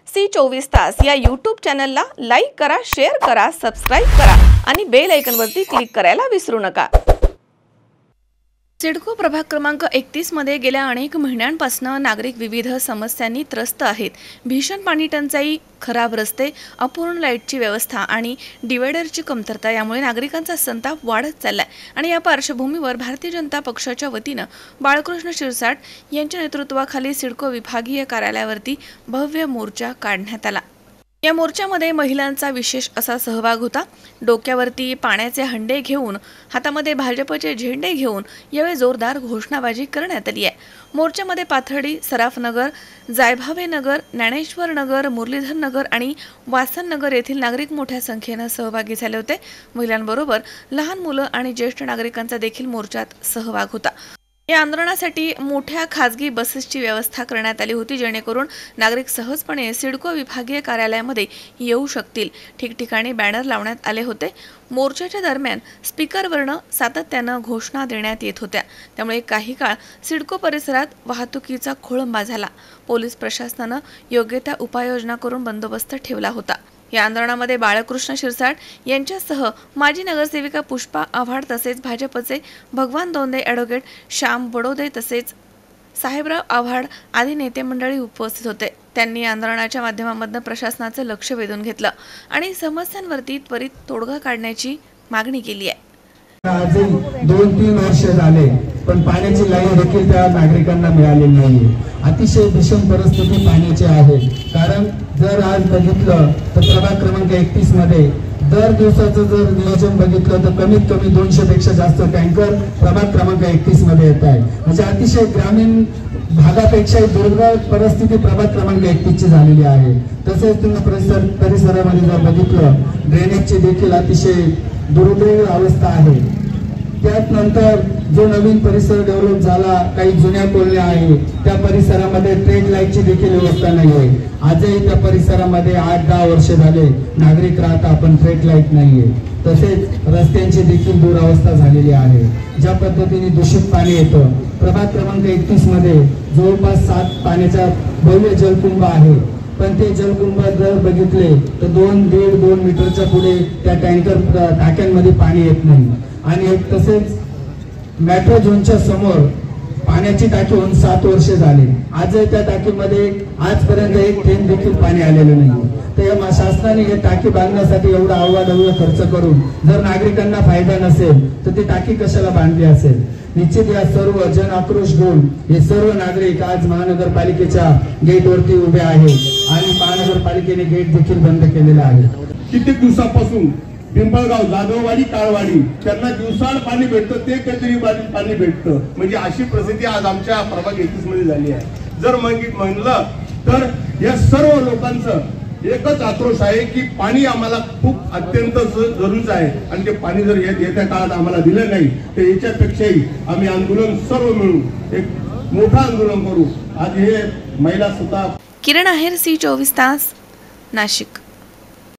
C 24 तास या YouTube चॅनलला लाईक करा, शेअर करा, सबस्क्राइब करा आणि बेल आयकॉनवरती क्लिक करायला विसरू नका। सिडको प्रभाग क्रमांक 31 मध्ये गेल्या अनेक महिन्यांपासून नागरिक विविध समस्यांनी त्रस्त आहेत। भीषण पाणी टंचाई, खराब रस्ते, अपूर्ण लाईटची व्यवस्था आणि डिवायडरची कमतरता यामुळे नागरिकांचा संताप वाढत चाललाय आणि या पार्श्वभूमीवर भारतीय जनता पक्षाच्या वतीने बाळकृष्ण शिरसाट यांच्या नेतृत्वाखाली सिडको विभागीय कार्यालयावरती भव्य मोर्चा काढण्यात आला। या मोर्चामध्ये महिलांचा विशेष असा सहभाग होता। डोक्यावरती पाण्याचे हंडे घेऊन, हातामध्ये भाजपचे झेंडे घेऊन यावेळी जोरदार घोषणाबाजी करण्यात आली आहे। मोर्चामध्ये पाथर्डी, सराफनगर, जायभावे नगर, ज्ञानेश्वर नगर, मुरलीधर नगर आणि वासन नगर येथील नागरिक मोठ्या संख्येने सहभागी झाले होते। महिलांबरोबर लहान मुलं आणि ज्येष्ठ नागरिकांचा देखील मोर्चात सहभाग होता। या आंदोलनासाठी मोठ्या खासगी बसेसची व्यवस्था करण्यात आली होती, जेणेकरून नागरिक सहजपणे सिडको विभागीय कार्यालयामध्ये येऊ शकतील। ठिकठिकाणी बॅनर लावण्यात आले होते। मोर्चाच्या दरम्यान स्पीकरवरनं सातत्याने घोषणा देण्यात येत होत्या, त्यामुळे काही काळ सिडको परिसरात वाहतुकीचा खोळंबा झाला। पोलीस प्रशासनाने योग्य त्या उपाययोजना करून बंदोबस्त ठेवला होता। या आंदोलनामध्ये बाळकृष्ण शिरसाट यांच्यासह माजी नगरसेविका पुष्पा आव्हाड तसेच भाजपचे भगवान दोंदे, ॲडव्होकेट श्याम बडोदे तसेच साहेबराव आव्हाड आदी नेते मंडळी उपस्थित होते। त्यांनी आंदोलनाच्या माध्यमातून प्रशासनाचे लक्ष वेधून घेतलं आणि समस्यांवरती त्वरित तोडगा काढण्याची मागणी केली आहे। आजही 2-3 वर्ष झाले पण पाण्याची लाईन देखील त्या नागरिकांना मिळालेली नाहीये। अतिशय भीषण परिस्थिती पाण्याची आहे। कारण जर आज बघितलं तर प्रभाग क्रमांक 31 मध्ये दर दिवसाचं जर नियोजन बघितलं तर कमीत कमी 200 पेक्षा जास्त टँकर प्रभाग क्रमांक 31 मध्ये येत आहे। म्हणजे अतिशय ग्रामीण भागापेक्षा दुर्गम परिस्थिती प्रभाग क्रमांक 31 ची झालेली आहे। तसेच तुम्ही परिसरामध्ये जर बघितलं ड्रेनेजची देखील अतिशय दुर्दैवी अवस्था आहे। त्यानंतर जो नवीन परिसर डेव्हलप झाला, काही जुन्या कोल्ह्या आहे, त्या परिसरामध्ये स्ट्रीट लाईटची देखील व्यवस्था नाही आहे। आजही त्या परिसरामध्ये 8-10 वर्ष झाले नागरिक राहतात पण स्ट्रीट लाईट नाहीये। तसेच रस्त्यांची देखील दुरावस्था झालेली आहे। ज्या पद्धतीने दूषित पाणी येतं, प्रभाग क्रमांक 31 मध्ये जवळपास 7 पाण्याचा भव्य जलकुंभ आहे, पण ते जलकुंभ जर बघितले तर 2-2.5 मीटरच्या पुढे त्या टँकर टाक्यांमध्ये पाणी येत नाही। आणि तसेच मेट्रो झोनच्या समोर पाण्याची टाकी होऊन 7 वर्ष झाली, आजही त्या टाकीमध्ये आजपर्यंत एक थेंब देखील पाणी आलेलं नाही। तर या शासनाने हे टाकी बांधण्यासाठी एवढा अवाढव्य खर्च करून जर नागरिकांना फायदा नसेल तर ती टाकी कशाला बांधली असेल। निश्चित या सर्व जन आक्रोश घेऊन हे सर्व नागरिक आज महानगरपालिकेच्या गेटवरती उभे आहेत आणि महानगरपालिकेने गेट देखील बंद केलेला आहे। कित्येक दिवसापासून पिंपळगाव, जाधववाडी, काळवाडी त्यांना दिवसाआड पाणी भेटतं, ते कधीतरी पाणी भेटतं। म्हणजे अशी परिस्थिती आज आमच्या प्रभाग 31 मध्ये झाली आहे। जर म्हणलं तर या सर्व लोकांचं एकच आक्रोश आहे की पाणी आम्हाला खूप अत्यंत जरुरीचं आहे आणि ते पाणी जर येत्या काळात आम्हाला दिलं नाही तर याच्यापेक्षाही आम्ही आंदोलन सर्व मिळून एक मोठं आंदोलन करू। आज हे महिला स्वतः। किरण आहेर, सी 24 तास, नाशिक।